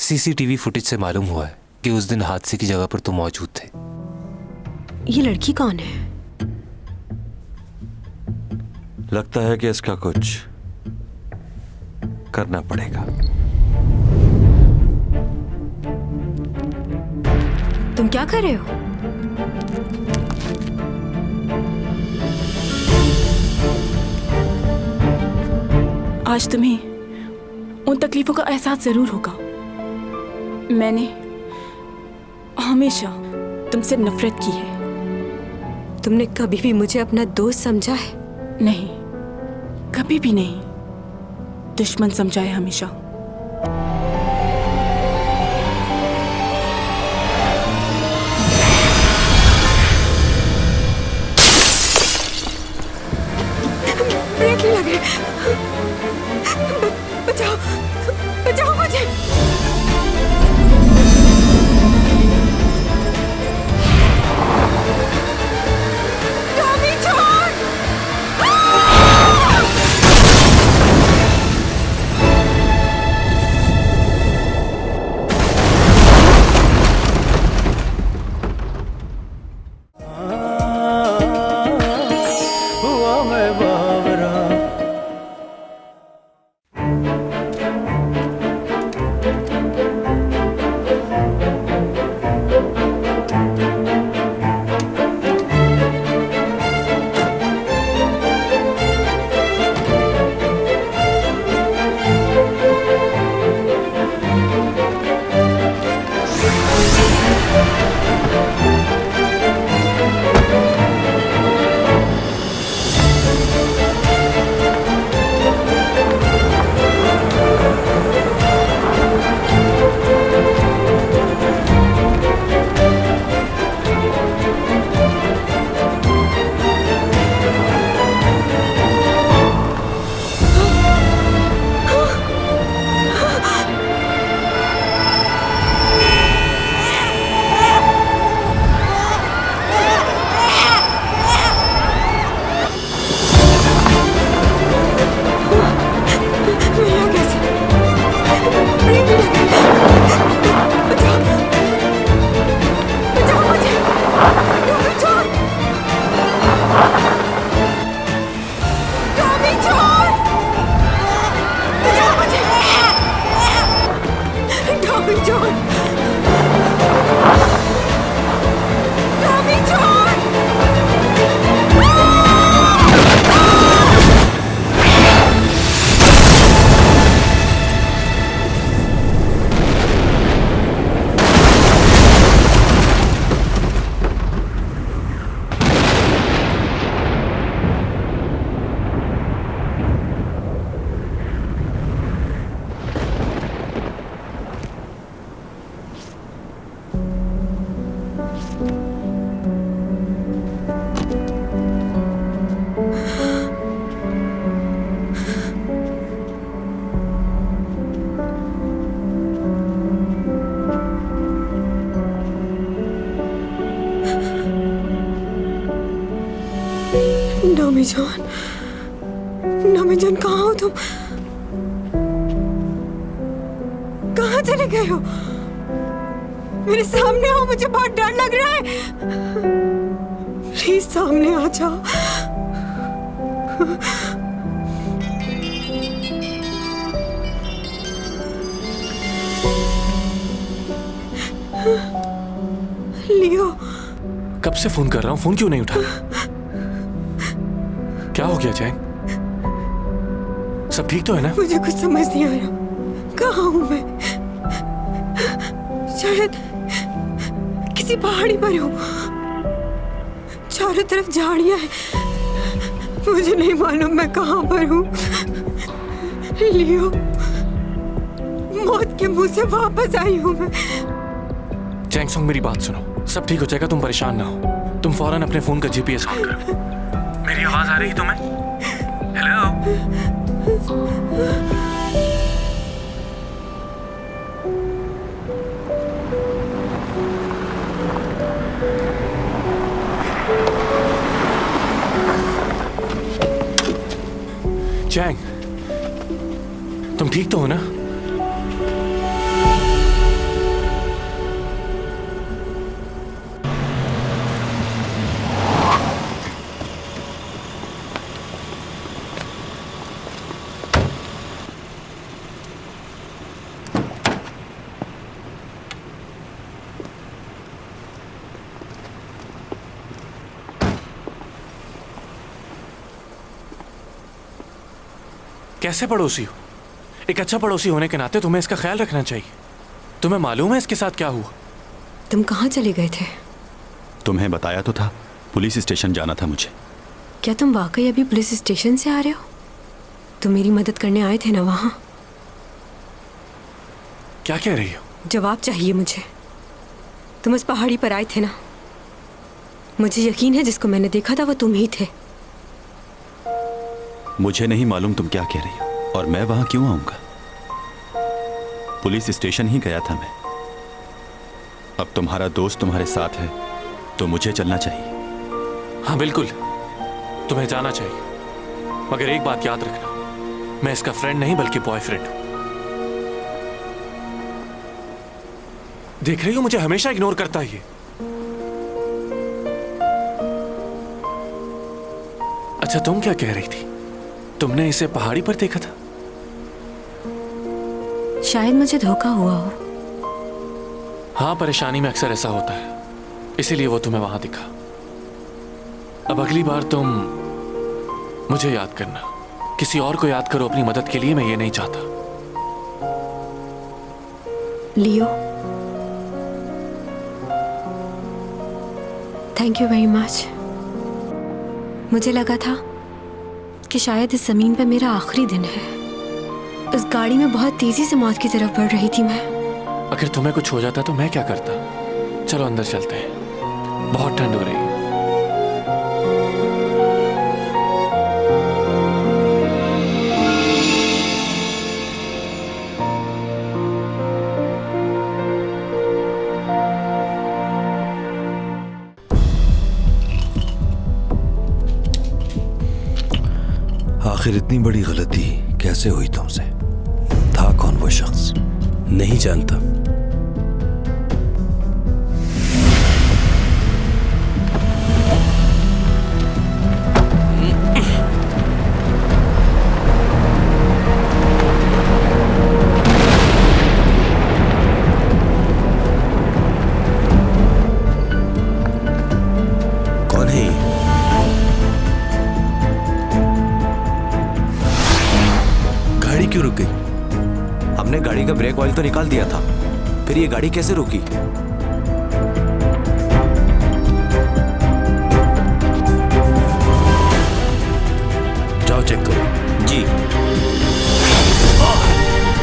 CCTV footage से मालूम हुआ है कि उस दिन हादसे की जगह पर तुम मौजूद थे। ये लड़की कौन है? लगता है कि इसका कुछ करना पड़ेगा। तुम क्या कर रहे हो? आज तुम्हें उन तकलीफों का एहसास जरूर होगा। मैंने हमेशा तुमसे नफरत की है। तुमने कभी भी मुझे अपना दोस्त समझा है? नहीं, कभी भी नहीं। दुश्मन समझा है हमेशा। ब्रेक नहीं लगे। बचाओ, बचाओ मुझे। टॉमी छोड़। हुआ मैं बावरा। नमी जान, नमी जान, कहाँ हो तुम? कहाँ चले गए हो? मेरे सामने आओ, मुझे बहुत डर लग रहा है। प्लीज सामने आ जाओ। लियो, कब से फोन कर रहा हूँ, फोन क्यों नहीं उठा रहा? क्या हो गया चैंग? सब ठीक तो है ना? मुझे कुछ समझ नहीं आ रहा। कहाँ हूँ मैं? शायद किसी पहाड़ी पर हूँ। चारों तरफ झाड़ियाँ हैं। मुझे नहीं मालूम मैं कहाँ पर हूँ। लियो, मौत के मुंह से वापस आई हूँ मैं। चैंग सॉन्ग, मेरी बात सुनो, सब ठीक हो जाएगा, तुम परेशान ना हो। तुम फौरन अपने फोन का जीपीएस ऑन करो। मेरी आवाज आ रही है तुम्हें? हेलो? चैंग, तुम ठीक तो हो ना? कैसे पड़ोसी हो? एक अच्छा पड़ोसी होने के नाते तुम्हें इसका ख्याल रखना चाहिए। तुम्हें मालूम है इसके साथ क्या हुआ? तुम कहाँ चले गए थे? तुम्हें बताया तो था, पुलिस स्टेशन जाना था मुझे। क्या तुम वाकई अभी पुलिस स्टेशन से आ रहे हो? तुम मेरी मदद करने आए थे ना वहाँ? क्या कह रही हो? जवाब चाहिए मुझे। तुम उस पहाड़ी पर आए थे ना? मुझे यकीन है जिसको मैंने देखा था वो तुम ही थे। मुझे नहीं मालूम तुम क्या कह रही हो, और मैं वहां क्यों आऊंगा? पुलिस स्टेशन ही गया था मैं। अब तुम्हारा दोस्त तुम्हारे साथ है तो मुझे चलना चाहिए। हाँ बिल्कुल, तुम्हें जाना चाहिए, मगर एक बात याद रखना, मैं इसका फ्रेंड नहीं बल्कि बॉयफ्रेंड हूं। देख रही हो मुझे हमेशा इग्नोर करता है ये। अच्छा तुम क्या कह रही थी? तुमने इसे पहाड़ी पर देखा था? शायद मुझे धोखा हुआ हो। हाँ, परेशानी में अक्सर ऐसा होता है, इसीलिए वो तुम्हें वहां दिखा। अब अगली बार तुम मुझे याद करना, किसी और को याद करो अपनी मदद के लिए, मैं ये नहीं चाहता। लियो, थैंक यू वेरी मच। मुझे लगा था कि शायद इस जमीन पर मेरा आखिरी दिन है। उस गाड़ी में बहुत तेजी से मौत की तरफ बढ़ रही थी मैं। अगर तुम्हें कुछ हो जाता तो मैं क्या करता? चलो अंदर चलते हैं, बहुत ठंड हो रही है। आखिर इतनी बड़ी गलती कैसे हुई तुमसे? था कौन वो शख्स? नहीं जानता। कौन है ये? गाड़ी क्यों रुक गई? हमने गाड़ी का ब्रेक ऑयल तो निकाल दिया था, फिर ये गाड़ी कैसे रुकी? जाओ चेक करो। जी।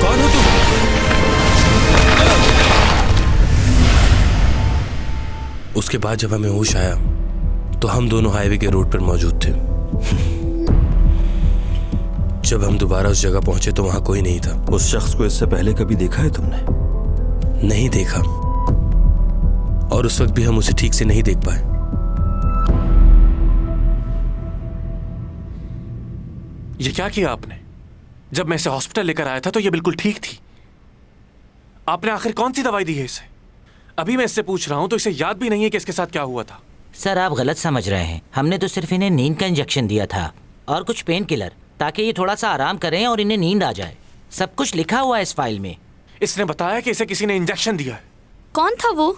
कौन हो तुम? उसके बाद जब हमें होश आया तो हम दोनों हाईवे के रोड पर मौजूद थे। जब हम दोबारा उस जगह पहुंचे तो वहां कोई नहीं था। उस शख्स को इससे पहले कभी देखा है तुमने? नहीं देखा, और उस वक्त भी हम उसे ठीक से नहीं देख पाए। ये क्या किया आपने? जब मैं इसे हॉस्पिटल लेकर आया था तो ये बिल्कुल ठीक थी। आपने आखिर कौन सी दवाई दी है इसे? अभी मैं इससे पूछ रहा हूं तो इसे याद भी नहीं है कि इसके साथ क्या हुआ था। सर आप गलत समझ रहे हैं। हमने तो सिर्फ इन्हें नींद का इंजेक्शन दिया था और कुछ पेन किलर, ताकि ये थोड़ा सा आराम करें और इन्हें नींद आ जाए। सब कुछ लिखा हुआ है इस फाइल में। इसने बताया कि इसे किसी ने इंजेक्शन दिया है। कौन था वो?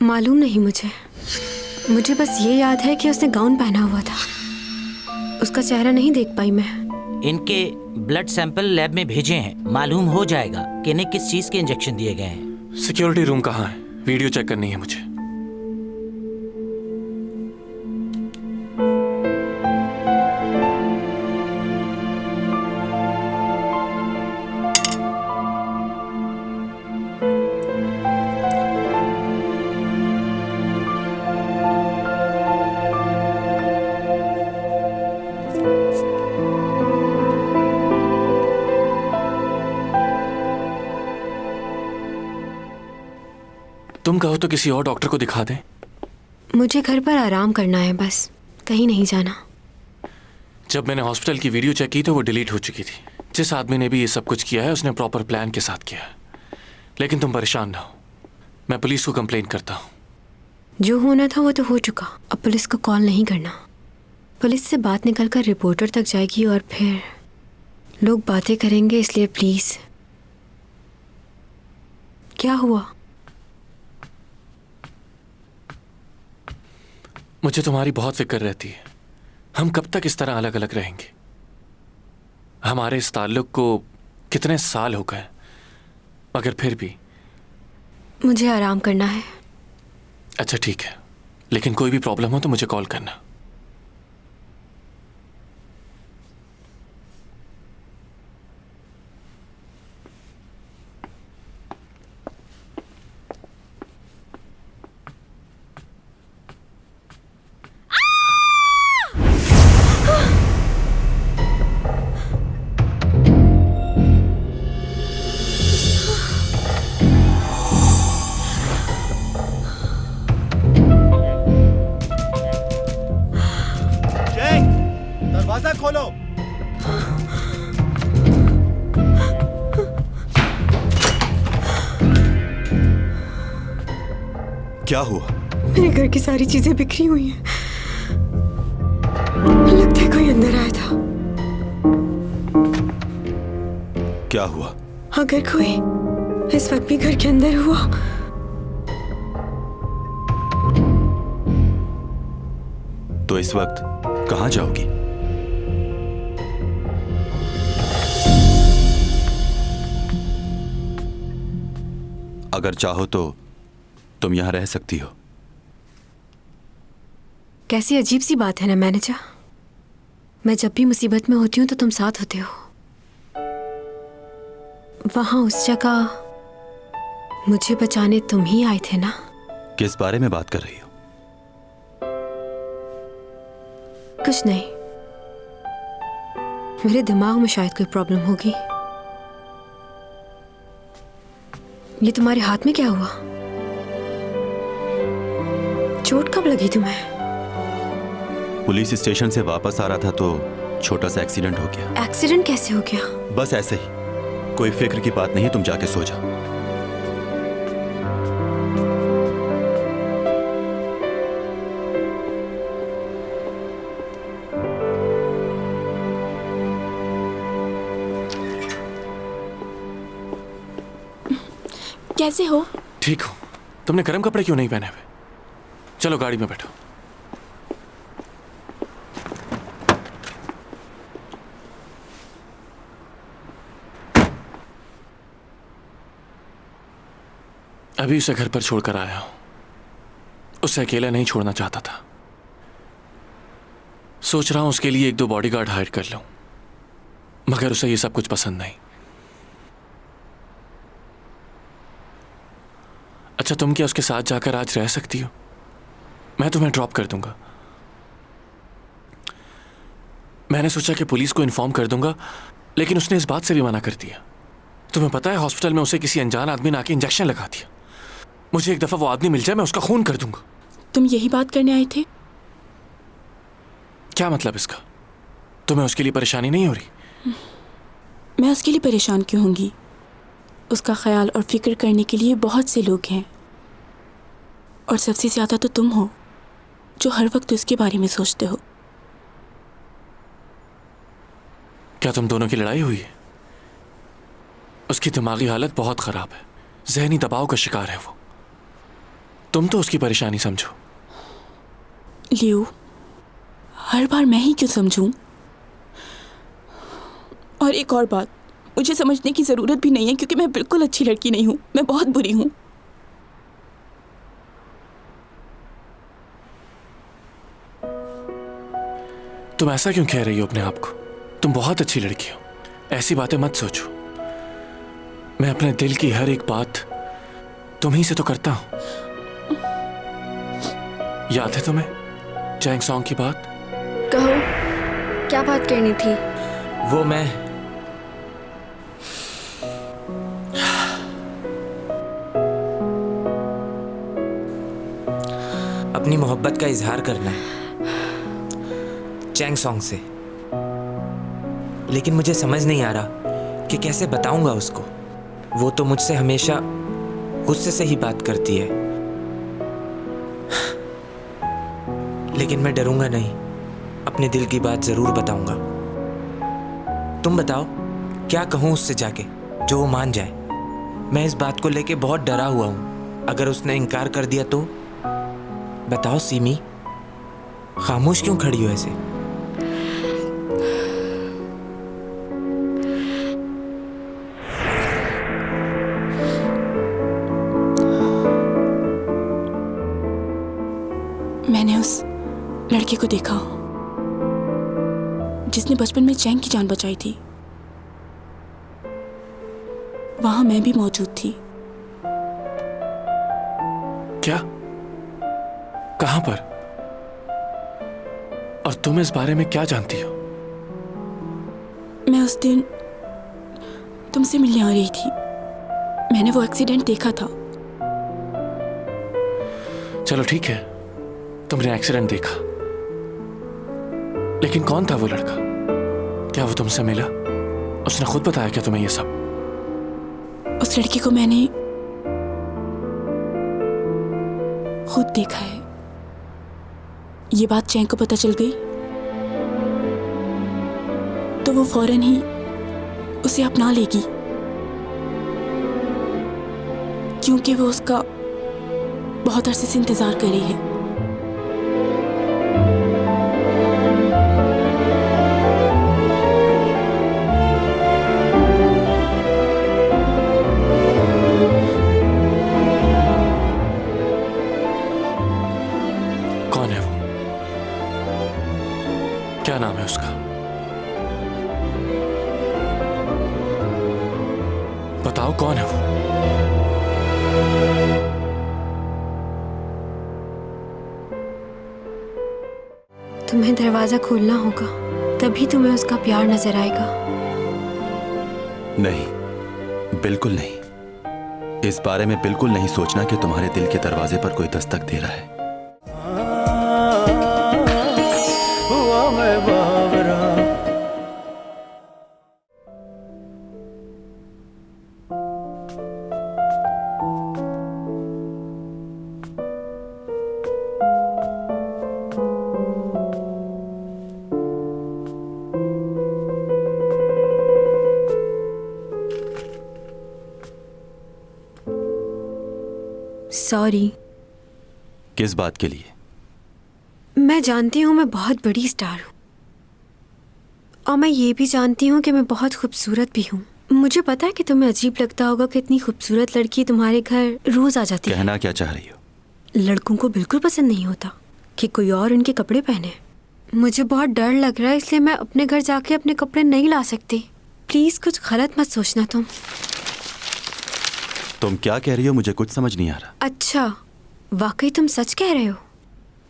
मालूम नहीं मुझे। मुझे बस ये याद है कि उसने गाउन पहना हुआ था। उसका चेहरा नहीं देख पाई मैं। इनके ब्लड सैंपल लैब में भेजे हैं, मालूम हो जाएगा कि इन्हें किस चीज के इंजेक्शन दिए गए हैं। सिक्योरिटी रूम कहाँ है? वीडियो चेक करनी है मुझे। तुम कहो तो किसी और डॉक्टर को दिखा दें। मुझे घर पर आराम करना है बस, कहीं नहीं जाना। जब मैंने हॉस्पिटल की वीडियो चेक की तो वो डिलीट हो चुकी थी। जिस आदमी ने भी ये सब कुछ किया है उसने प्रॉपर प्लान के साथ किया है। लेकिन तुम परेशान ना हो, मैं पुलिस को कंप्लेन करता हूँ। जो होना था वो तो हो चुका। अब पुलिस को कॉल नहीं करना। पुलिस से बात निकलकर रिपोर्टर तक जाएगी और फिर लोग बातें करेंगे, इसलिए प्लीज। क्या हुआ? मुझे तुम्हारी बहुत फिक्र रहती है। हम कब तक इस तरह अलग अलग रहेंगे? हमारे इस ताल्लुक को कितने साल हो गए, मगर फिर भी। मुझे आराम करना है। अच्छा ठीक है, लेकिन कोई भी प्रॉब्लम हो तो मुझे कॉल करना। दरवाजा खोलो। क्या हुआ? मेरे घर की सारी चीजें बिखरी हुई हैं। लगता है कोई अंदर आया था। क्या हुआ? अगर कोई इस वक्त भी घर के अंदर हुआ तो इस वक्त कहां जाओगी? अगर चाहो तो तुम यहां रह सकती हो। कैसी अजीब सी बात है ना मैनेजर। मैं जब भी मुसीबत में होती हूँ तो तुम साथ होते हो। वहां उस जगह मुझे बचाने तुम ही आए थे ना? किस बारे में बात कर रही हो? कुछ नहीं, मेरे दिमाग में शायद कोई प्रॉब्लम होगी। ये तुम्हारे हाथ में क्या हुआ? चोट कब लगी तुम्हें? पुलिस स्टेशन से वापस आ रहा था तो छोटा सा एक्सीडेंट हो गया। एक्सीडेंट कैसे हो गया? बस ऐसे ही, कोई फिक्र की बात नहीं है, तुम जाके सो जाओ। कैसे हो? ठीक हो। तुमने गर्म कपड़े क्यों नहीं पहने हुए? चलो गाड़ी में बैठो। अभी उसे घर पर छोड़कर आया हूं। उसे अकेला नहीं छोड़ना चाहता था। सोच रहा हूं उसके लिए 1-2 बॉडीगार्ड हायर कर लूं, मगर उसे ये सब कुछ पसंद नहीं। अच्छा, तुम क्या उसके साथ जाकर आज रह सकती हो? मैं तुम्हें ड्रॉप कर दूंगा। मैंने सोचा कि पुलिस को इन्फॉर्म कर दूंगा, लेकिन उसने इस बात से भी मना कर दिया। तुम्हें पता है, हॉस्पिटल में उसे किसी अनजान आदमी ने आके इंजेक्शन लगा दिया। मुझे एक दफा वो आदमी मिल जाए, मैं उसका खून कर दूंगा। तुम यही बात करने आए थे? क्या मतलब इसका? तुम्हें उसके लिए परेशानी नहीं हो रही? मैं उसके लिए परेशान क्यों होंगी? उसका ख्याल और फिक्र करने के लिए बहुत से लोग हैं, और सबसे ज्यादा तो तुम हो जो हर वक्त उसके बारे में सोचते हो। क्या तुम दोनों की लड़ाई हुई है? उसकी दिमागी हालत बहुत खराब है, जहनी दबाव का शिकार है वो। तुम तो उसकी परेशानी समझो। लियो, हर बार मैं ही क्यों समझूं? और एक और बात, मुझे समझने की जरूरत भी नहीं है, क्योंकि मैं बिल्कुल अच्छी लड़की नहीं हूं। मैं बहुत बुरी हूं। तुम ऐसा क्यों कह रही हो अपने आप को? तुम बहुत अच्छी लड़की हो, ऐसी बातें मत सोचो। मैं अपने दिल की हर एक बात तुम्हीं से तो करता हूं। याद है तुम्हें चैंग सॉन्ग की बात? कहो, क्या बात करनी थी? वो मैं अपनी मोहब्बत का इजहार करना है चैंग सॉन्ग से, लेकिन मुझे समझ नहीं आ रहा कि कैसे बताऊंगा उसको। वो तो मुझसे हमेशा गुस्से से ही बात करती है, लेकिन मैं डरूंगा नहीं, अपने दिल की बात जरूर बताऊंगा। तुम बताओ, क्या कहूं उससे जाके जो वो मान जाए? मैं इस बात को लेके बहुत डरा हुआ हूं। अगर उसने इनकार कर दिया तो? बताओ सीमी, खामोश क्यों खड़ी हो ऐसे? लड़के को देखा जिसने बचपन में चैंग की जान बचाई थी। वहां मैं भी मौजूद थी। क्या? कहां पर? और तुम इस बारे में क्या जानती हो? मैं उस दिन तुमसे मिलने आ रही थी। मैंने वो एक्सीडेंट देखा था। चलो ठीक है, तुमने एक्सीडेंट देखा, लेकिन कौन था वो लड़का? क्या वो तुमसे मिला? उसने खुद बताया क्या तुम्हें ये सब? उस लड़के को मैंने खुद देखा है। ये बात चैंग को पता चल गई तो वो फौरन ही उसे अपना लेगी, क्योंकि वो उसका बहुत अरसे से इंतजार कर रही है। कौन है वो? क्या नाम है उसका? बताओ कौन है वो? तुम्हें दरवाजा खोलना होगा, तभी तुम्हें उसका प्यार नजर आएगा। नहीं, बिल्कुल नहीं। इस बारे में बिल्कुल नहीं सोचना कि तुम्हारे दिल के दरवाजे पर कोई दस्तक दे रहा है। हुआ मैं बावरा। सॉरी। किस बात के लिए? मैं जानती हूँ मैं बहुत बड़ी स्टार हूँ, और मैं ये भी जानती हूँ कि मैं बहुत खूबसूरत भी हूँ। मुझे पता है कि तुम्हें अजीब लगता होगा कि इतनी खूबसूरत लड़की तुम्हारे घर रोज आ जाती है। कहना क्या चाह रही हो? लड़कों को बिल्कुल पसंद नहीं होता कि कोई और उनके कपड़े पहने। मुझे बहुत डर लग रहा है, इसलिए मैं अपने घर जाके अपने कपड़े नहीं ला सकती। प्लीज कुछ गलत मत सोचना। तुम क्या कह रही हो? मुझे कुछ समझ नहीं आ रहा। अच्छा, वाकई तुम सच कह रहे हो?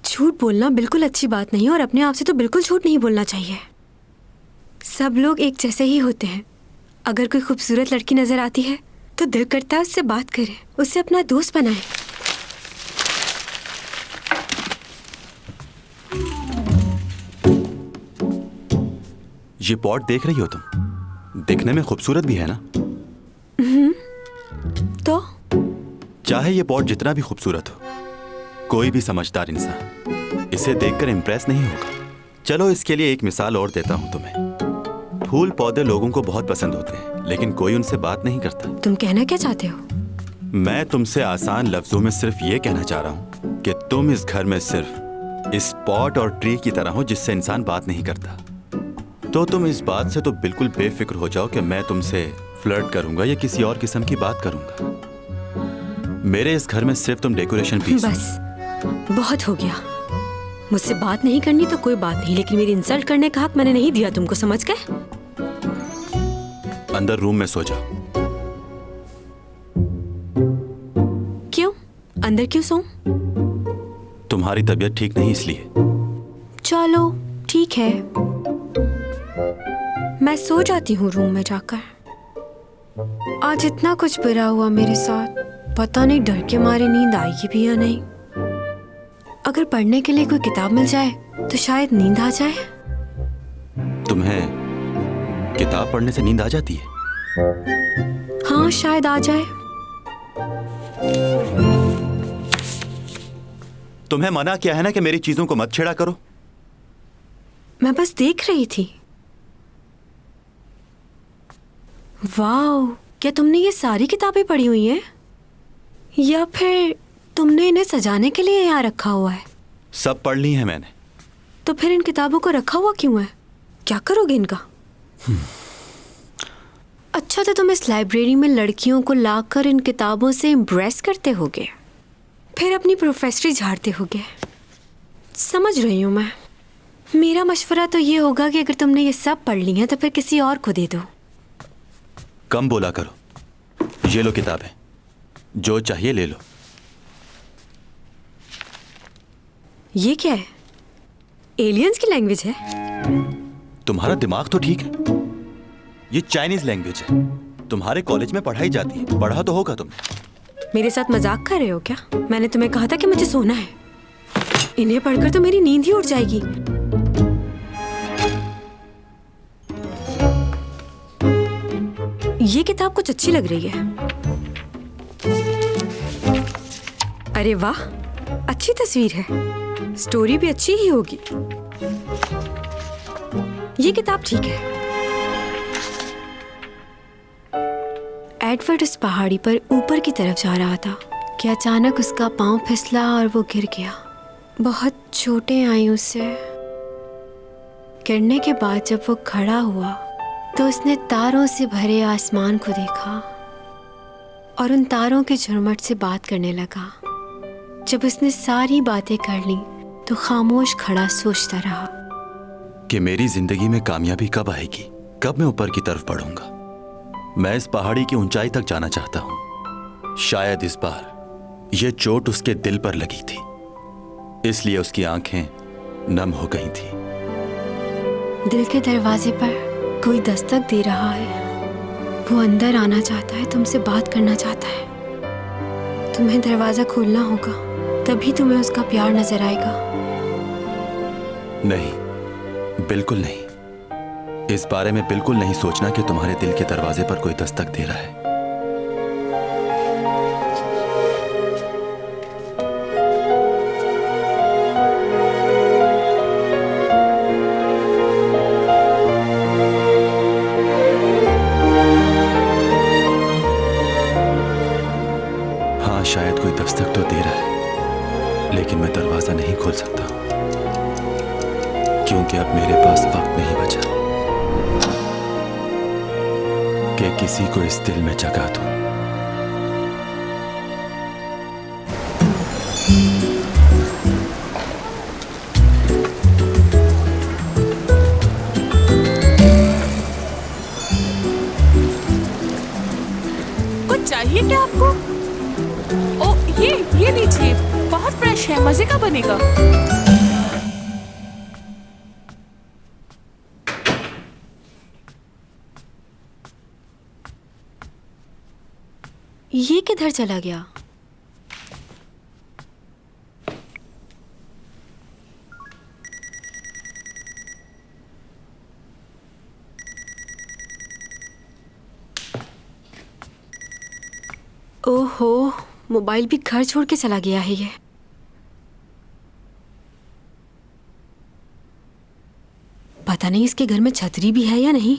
झूठ बोलना बिल्कुल अच्छी बात नहीं, और अपने आप से तो बिल्कुल झूठ नहीं बोलना चाहिए। सब लोग एक जैसे ही होते हैं। अगर कोई खूबसूरत लड़की नजर आती है तो दिल करता है उससे बात करें, उससे अपना दोस्त बनाएं। ये पॉट देख रही हो तुम? दिखने में खूबसूरत भी है ना? तो चाहे ये पॉट जितना भी खूबसूरत हो, कोई भी समझदार इंसान इसे देखकर इंप्रेस नहीं होगा। चलो इसके लिए एक मिसाल और देता हूं तुम्हें। फूल पौधे लोगों को बहुत पसंद होते हैं, लेकिन कोई उनसे बात नहीं करता। तुम कहना क्या चाहते हो? मैं तुमसे आसान लफ्जों में सिर्फ ये कहना चाह रहा हूं कि तुम इस घर में सिर्फ इस पॉट और ट्री की तरह हो जिससे इंसान बात नहीं करता। तो तुम इस बात से तो बिल्कुल बेफिक्र हो जाओ कि मैं तुमसे फ्लर्ट करूंगा या किसी और किस्म की बात करूंगा। मेरे इस घर में सिर्फ तुम डेकोरेशन पीस हो। बस बहुत हो गया। मुझसे बात नहीं करनी तो कोई बात नहीं, लेकिन मेरी इंसल्ट करने का हक मैंने नहीं दिया तुमको, समझ गए? अंदर रूम में सो जाओ। क्यों? अंदर क्यों सोऊं? तुम्हारी तबीयत ठीक नहीं इसलिए। चलो ठीक है, मैं सो जाती हूँ रूम में जाकर। आज इतना कुछ बुरा हुआ मेरे साथ, पता नहीं डर के मारे नींद आएगी भी या नहीं। अगर पढ़ने के लिए कोई किताब मिल जाए तो शायद नींद आ जाए। तुम्हें किताब पढ़ने से नींद आ जाती है? हाँ, शायद आ जाए। तुम्हें मना किया है ना कि मेरी चीजों को मत छेड़ा करो। मैं बस देख रही थी। वाह, क्या तुमने ये सारी किताबें पढ़ी हुई हैं? या फिर तुमने इन्हें सजाने के लिए यहाँ रखा हुआ है? सब पढ़ ली है मैंने। तो फिर इन किताबों को रखा हुआ क्यों है? क्या करोगे इनका? अच्छा, तो तुम इस लाइब्रेरी में लड़कियों को लाकर इन किताबों से इम्प्रेस करते होगे, फिर अपनी प्रोफेसरी झाड़ते होगे। समझ रही हूँ मैं। मेरा मशवरा तो ये होगा कि अगर तुमने ये सब पढ़ ली है तो फिर किसी और को दे दो। कम बोला करो। ये लो किताबें, जो चाहिए ले लो। ये क्या है? एलियंस की लैंग्वेज है? तुम्हारा दिमाग तो ठीक है। ये चाइनीज लैंग्वेज है, तुम्हारे कॉलेज में पढ़ाई जाती है, पढ़ा तो होगा तुमने। मेरे साथ मजाक कर रहे हो क्या? मैंने तुम्हें कहा था कि मुझे सोना है। इन्हें पढ़कर तो मेरी नींद ही उड़ जाएगी। ये किताब कुछ अच्छी लग रही है। अरे वाह, अच्छी तस्वीर है। स्टोरी भी अच्छी ही होगी। ये किताब ठीक है। एडवर्ड उस पहाड़ी पर ऊपर की तरफ जा रहा था कि अचानक उसका पांव फिसला और वो गिर गया। बहुत चोटें आई उसे। गिरने के बाद जब वो खड़ा हुआ तो उसने तारों से भरे आसमान को देखा और उन तारों के झुरमुट से बात करने लगा। जब उसने सारी बातें कर ली तो खामोश खड़ा सोचता रहा कि मेरी जिंदगी में कामयाबी कब आएगी, कब मैं ऊपर की तरफ बढ़ूंगा। मैं इस पहाड़ी की ऊंचाई तक जाना चाहता हूं। शायद इस बार यह चोट उसके दिल पर लगी थी, इसलिए उसकी आंखें नम हो गई थी। दिल के दरवाजे पर कोई दस्तक दे रहा है। वो अंदर आना चाहता है, तुमसे बात करना चाहता है। तुम्हें दरवाजा खोलना होगा, तभी तुम्हें उसका प्यार नजर आएगा। नहीं, बिल्कुल नहीं। इस बारे में बिल्कुल नहीं सोचना कि तुम्हारे दिल के दरवाजे पर कोई दस्तक दे रहा है। हाँ, शायद कोई दस्तक तो दे रहा है, लेकिन मैं दरवाजा नहीं खोल सकता क्योंकि अब मेरे पास वक्त नहीं बचा कि किसी को इस दिल में जगह दूं। कुछ चाहिए क्या आपको? ओ, ये लीजिए, बहुत फ्रेश है, मजे का बनेगा। ये किधर चला गया? ओहो, मोबाइल भी घर छोड़ के चला गया है ये। पता नहीं इसके घर में छतरी भी है या नहीं।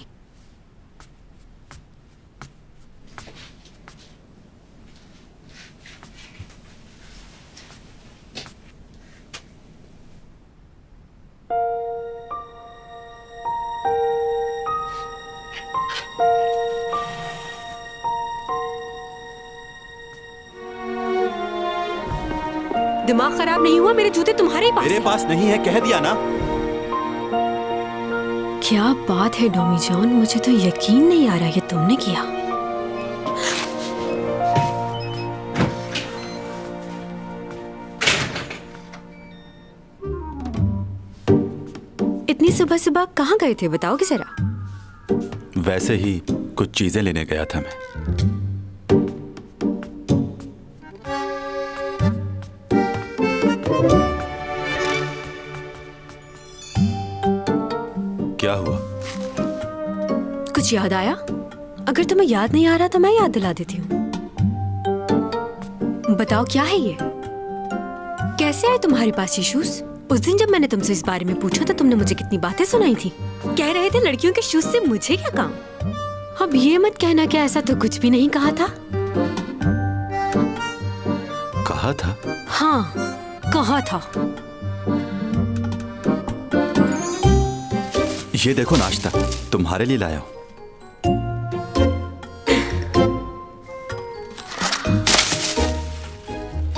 दिमाग खराब नहीं हुआ? मेरे जूते तुम्हारे ही पास मेरे हैं। पास नहीं है, कह दिया ना। क्या बात है डोमी जॉन, मुझे तो यकीन नहीं आ रहा ये तुमने किया। इतनी सुबह सुबह कहाँ गए थे, बताओगे जरा? वैसे ही कुछ चीजें लेने गया था मैं। क्या हुआ? कुछ याद आया? अगर तुम्हें याद नहीं आ रहा तो मैं याद दिला देती हूँ। बताओ क्या है ये? कैसे आए तुम्हारे पास ये शूज? उस दिन जब मैंने तुमसे इस बारे में पूछा तो तुमने मुझे कितनी बातें सुनाई थी। कह रहे थे लड़कियों के शूज से मुझे क्या काम। अब ये मत कहना कि ऐसा तो कुछ भी नहीं कहा था। कहा था? हाँ, कहा था। ये देखो नाश्ता, तुम्हारे लिए लाया हूं।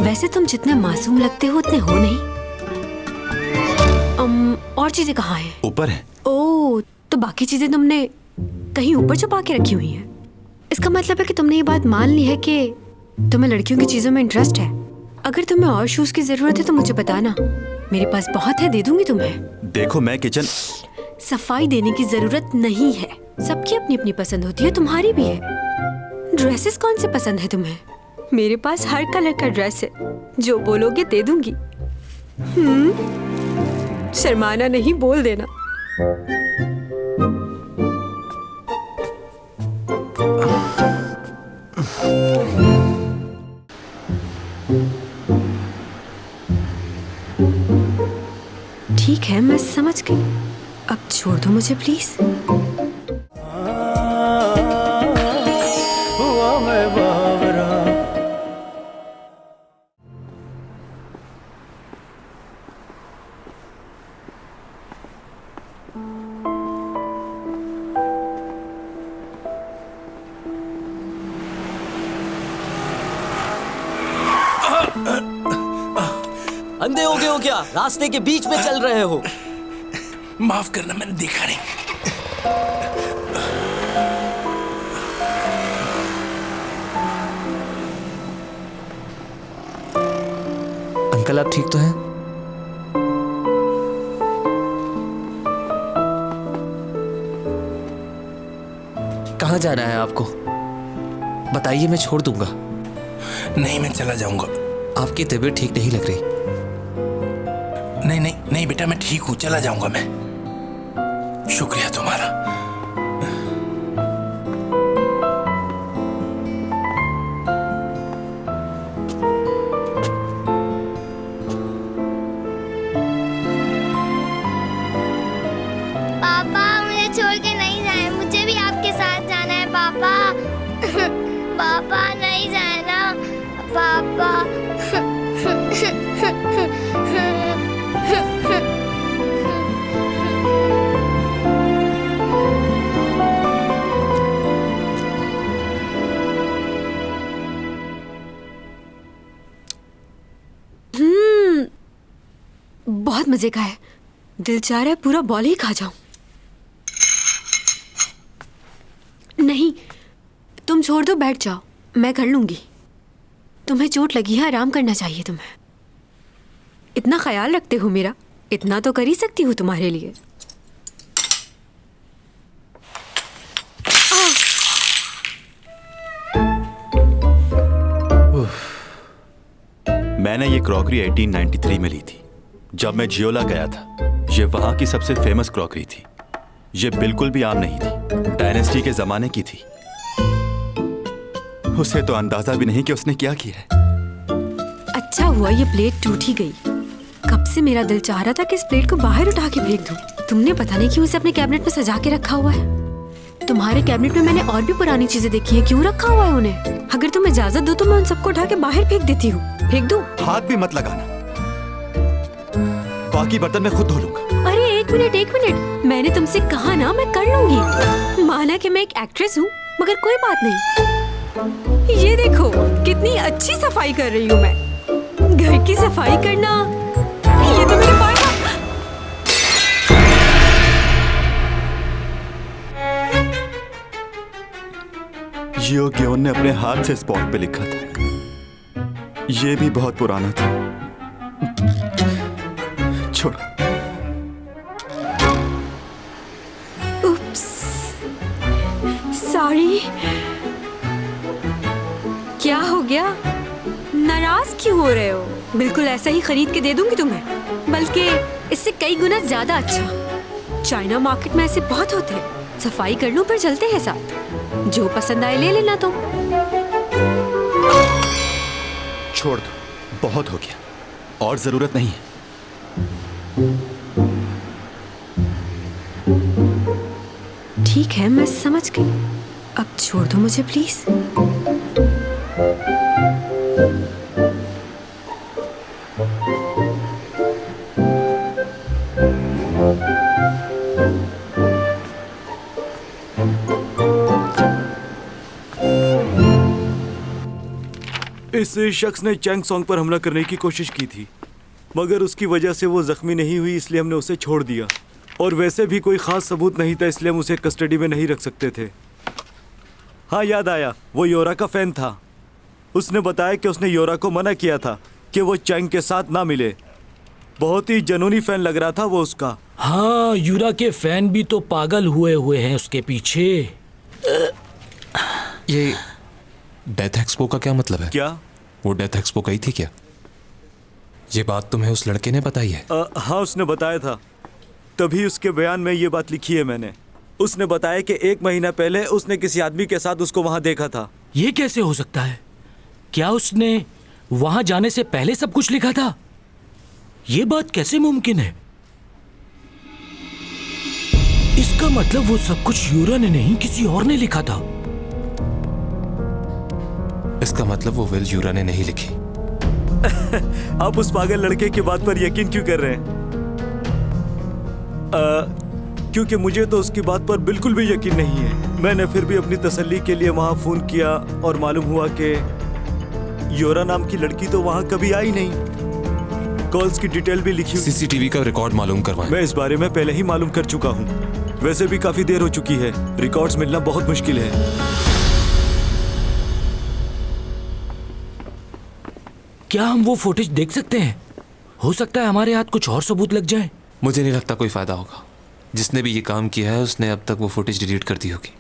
वैसे तुम जितने मासूम लगते हो उतने हो नहीं। और चीजें कहाँ हैं? ऊपर है। ओह, तो बाकी चीजें तुमने कहीं ऊपर छुपा के रखी हुई हैं। इसका मतलब है कि तुमने ये बात मान ली है कि तुम्हें लड़कियों की चीजों में इंटरेस्ट है। अगर तुम्हें और शूज की जरूरत है तो मुझे बताना, मेरे पास बहुत है, दे दूंगी तुम्हें। देखो मैं किचन। सफाई देने की जरूरत नहीं है, सबकी अपनी अपनी पसंद होती है, तुम्हारी भी है। ड्रेसेस कौन से पसंद है तुम्हें? मेरे पास हर कलर का ड्रेस है, जो बोलोगे दे दूंगी। शर्माना नहीं, बोल देना। ठीक है, मैं समझ गई। अब छोड़ दो मुझे प्लीज। हुआ मैं बावरा। अंधे हो गए हो क्या? रास्ते के बीच में चल रहे हो। माफ करना, मैंने देखा नहीं। अंकल आप ठीक तो हैं? कहाँ जाना है आपको? बताइए, मैं छोड़ दूंगा। नहीं, मैं चला जाऊंगा। आपकी तबीयत ठीक नहीं लग रही। नहीं नहीं नहीं बेटा, मैं ठीक हूँ, चला जाऊंगा मैं। शुक्रिया तुम्हारा। पापा मुझे छोड़ के नहीं जाए, मुझे भी आपके साथ जाना है पापा। पापा नहीं जाए ना पापा। बहुत मजे का है, दिल चाह रहा है पूरा बॉल ही खा जाऊं। नहीं, तुम छोड़ दो, बैठ जाओ, मैं कर लूंगी। तुम्हें चोट लगी है, आराम करना चाहिए तुम्हें। इतना ख्याल रखते हो मेरा, इतना तो कर ही सकती हूँ तुम्हारे लिए। मैंने ये क्रॉकरी 1893 में ली थी, जब मैं जियोला गया था। ये वहां की सबसे फेमस क्रॉकरी थी। ये बिल्कुल भी आम नहीं थी, डायनेस्टी के जमाने की थी। उसे तो अंदाजा भी नहीं कि उसने क्या किया है। अच्छा हुआ ये प्लेट टूट ही गई। कब से मेरा दिल चाह रहा था कि इस प्लेट को बाहर उठा के फेंक दूं। तुमने पता नहीं क्यों इसे अपने कैबिनेट में सजा के रखा हुआ है। तुम्हारे कैबिनेट में मैंने और भी पुरानी चीजें देखी है, क्यों रखा हुआ है उन्हें? अगर तुम इजाजत दो तो मैं उन सबको उठा के बाहर फेंक देती हूँ। फेंक दूं? हाथ भी मत लगाना, बाकी बर्तन मैं खुद धो लूंगा। अरे एक मिनट, मैंने तुमसे कहा ना मैं कर लूंगी। माना कि मैं एक एक्ट्रेस हूँ, मगर कोई बात नहीं। ये देखो कितनी अच्छी सफाई कर रही हूँ मैं। घर की सफाई करना, ये तो मेरे पास। जियो ग्योन ने अपने हाथ से स्पॉट पे लिखा था। ये भी बहुत पुराना था। छोड़। उप्स, सॉरी। क्या हो गया? नाराज क्यों हो रहे हो? बिल्कुल ऐसा ही खरीद के दे दूंगी तुम्हें, बल्कि इससे कई गुना ज्यादा अच्छा। चाइना मार्केट में ऐसे बहुत होते हैं। सफाई कर लूं फिर चलते हैं साथ। जो पसंद आए ले लेना तुम। छोड़ दो, बहुत हो गया, और जरूरत नहीं है। ठीक है, मैं समझ गई। अब छोड़ दो मुझे प्लीज। इस शख्स ने चैंग सॉन्ग पर हमला करने की कोशिश की थी। मगर उसकी वजह से वो जख्मी नहीं हुई, इसलिए हमने उसे छोड़ दिया। और वैसे भी कोई ख़ास सबूत नहीं था, इसलिए हम उसे कस्टडी में नहीं रख सकते थे। हाँ, याद आया, वो योरा का फ़ैन था। उसने बताया कि उसने योरा को मना किया था कि वो चैंग के साथ ना मिले। बहुत ही जनूनी फ़ैन लग रहा था वो उसका। हाँ, यूरा के फैन भी तो पागल हुए हुए हैं उसके पीछे। ये डेथ एक्सपो का क्या मतलब है? क्या वो डेथ एक्सपो गई थी क्या? ये बात तुम्हें उस लड़के ने बताई है? हाँ, उसने बताया था, तभी उसके बयान में ये बात लिखी है मैंने। उसने बताया कि 1 महीना पहले उसने किसी आदमी के साथ उसको वहाँ देखा था। ये कैसे हो सकता है? क्या उसने वहां जाने से पहले सब कुछ लिखा था? ये बात कैसे मुमकिन है? इसका मतलब वो सब कुछ यूरा ने नहीं, किसी और ने लिखा था। इसका मतलब वो विल यूरा ने नहीं लिखी। आप उस पागल लड़के की बात पर यकीन क्यों कर रहे हैं? क्योंकि मुझे तो उसकी बात पर बिल्कुल भी यकीन नहीं है। मैंने फिर भी अपनी तसल्ली के लिए वहां फोन किया और मालूम हुआ कि योरा नाम की लड़की तो वहां कभी आई नहीं। कॉल्स की डिटेल भी लिखी। सीसीटीवी का रिकॉर्ड मालूम करवाएं। मैं इस बारे में पहले ही मालूम कर चुका हूँ। वैसे भी काफी देर हो चुकी है, रिकॉर्ड्स मिलना बहुत मुश्किल है। क्या हम वो फुटेज देख सकते हैं? हो सकता है हमारे हाथ कुछ और सबूत लग जाए। मुझे नहीं लगता कोई फायदा होगा। जिसने भी ये काम किया है उसने अब तक वो फुटेज डिलीट कर दी होगी।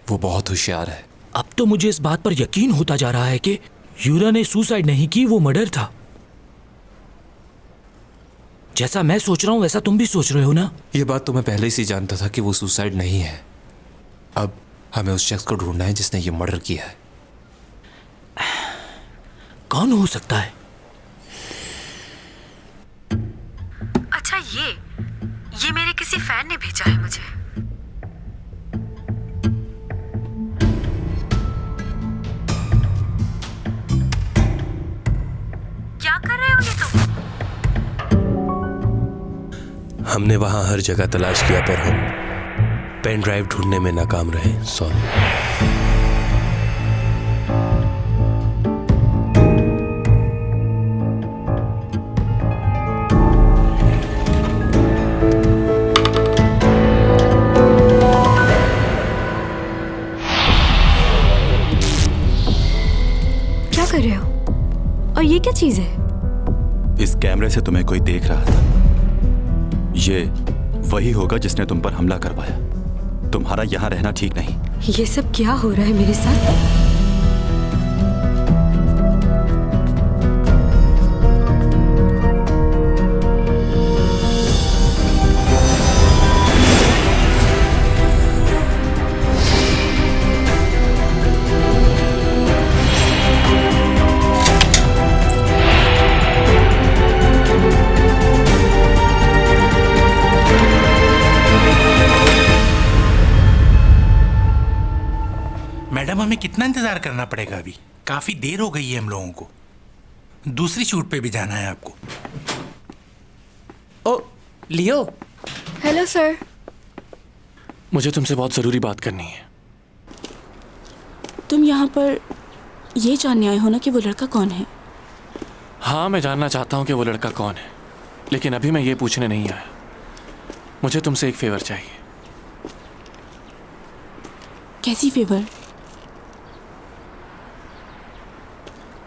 वो बहुत होशियार है। अब तो मुझे इस बात पर यकीन होता जा रहा है कि यूरा ने सुसाइड नहीं की, वो मर्डर था। जैसा मैं सोच रहा हूं वैसा तुम भी सोच रहे हो ना? ये बात तो मैं पहले से जानता था कि वो सुसाइड नहीं है। अब हमें उस शख्स को ढूंढना है जिसने ये मर्डर किया है। कौन हो सकता है? अच्छा, ये मेरे किसी फैन ने भेजा है मुझे। क्या कर रहे हो ये तुम? हमने वहां हर जगह तलाश किया पर हम पेन ड्राइव ढूंढने में नाकाम रहे। सॉरी। क्या कर रहे हो? और ये क्या चीज है? इस कैमरे से तुम्हें कोई देख रहा था। ये वही होगा जिसने तुम पर हमला करवाया। तुम्हारा यहाँ रहना ठीक नहीं। ये सब क्या हो रहा है मेरे साथ? मैडम, हमें कितना इंतजार करना पड़ेगा? अभी काफी देर हो गई है हम लोगों को। दूसरी शूट पे भी जाना है आपको। Oh Leo. Hello sir. मुझे तुमसे बहुत ज़रूरी बात करनी है। तुम यहाँ पर ये जानने आए हो ना कि वो लड़का कौन है? हाँ, मैं जानना चाहता हूँ कि वो लड़का कौन है, लेकिन अभी मैं ये पूछने नहीं आया। मुझे तुमसे एक फेवर चाहिए। कैसी फेवर?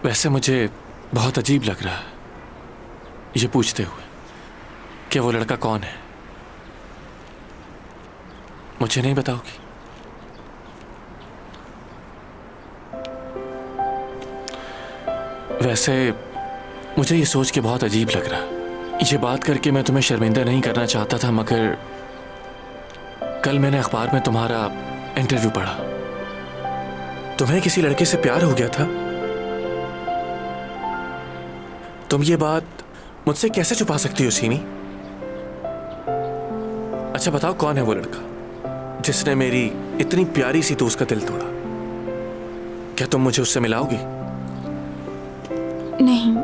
वैसे मुझे बहुत अजीब लग रहा है ये पूछते हुए कि वो लड़का कौन है। मुझे नहीं बताओगी? वैसे मुझे ये सोच के बहुत अजीब लग रहा है। ये बात करके मैं तुम्हें शर्मिंदा नहीं करना चाहता था, मगर कल मैंने अखबार में तुम्हारा इंटरव्यू पढ़ा। तुम्हें किसी लड़के से प्यार हो गया था। तुम ये बात मुझसे कैसे छुपा सकती हो सीमी? अच्छा बताओ, कौन है वो लड़का जिसने मेरी इतनी प्यारी सी दोस्त का दिल तोड़ा? क्या तुम मुझे उससे मिलाओगी? नहीं।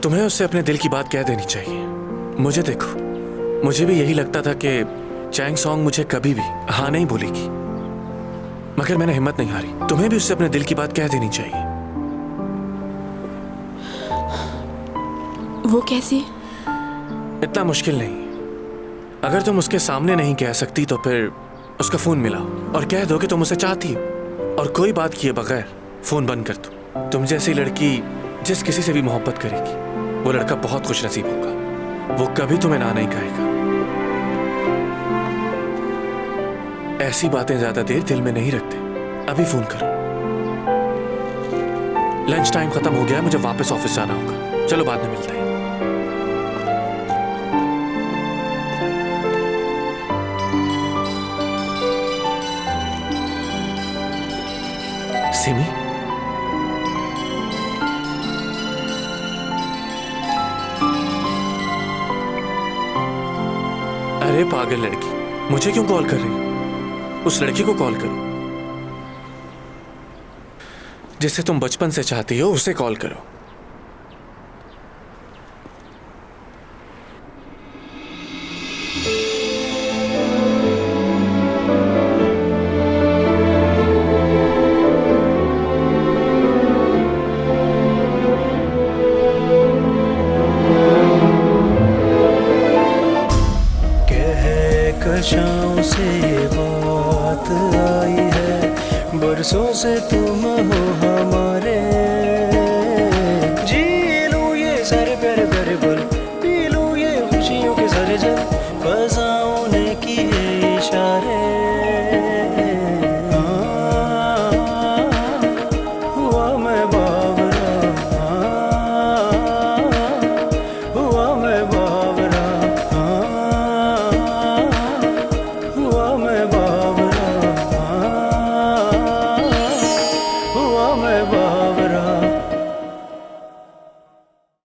तुम्हें उससे अपने दिल की बात कह देनी चाहिए। मुझे देखो, मुझे भी यही लगता था कि चैंग सॉन्ग मुझे कभी भी हाँ नहीं बोलेगी, मगर मैंने हिम्मत नहीं हारी। तुम्हें भी उससे अपने दिल की बात कह देनी चाहिए। वो कैसे? इतना मुश्किल नहीं। अगर तुम उसके सामने नहीं कह सकती तो फिर उसका फोन मिलाओ और कह दो कि तुम उसे चाहती हो, और कोई बात किए बगैर फोन बंद कर दो। तुम जैसी लड़की जिस किसी से भी मोहब्बत करेगी वो लड़का बहुत खुश नसीब होगा। वो कभी तुम्हें ना नहीं कहेगा। ऐसी बातें ज्यादा देर दिल में नहीं रखते। अभी फोन करो। लंच टाइम खत्म हो गया है, मुझे वापस ऑफिस जाना होगा। चलो बाद में मिलते हैं। सिमी, अरे पागल लड़की, मुझे क्यों कॉल कर रही हो? उस लड़की को कॉल करो जिसे तुम बचपन से चाहती हो, उसे कॉल करो। कशाओं से बात आई है, बरसों से तुम हो हमारे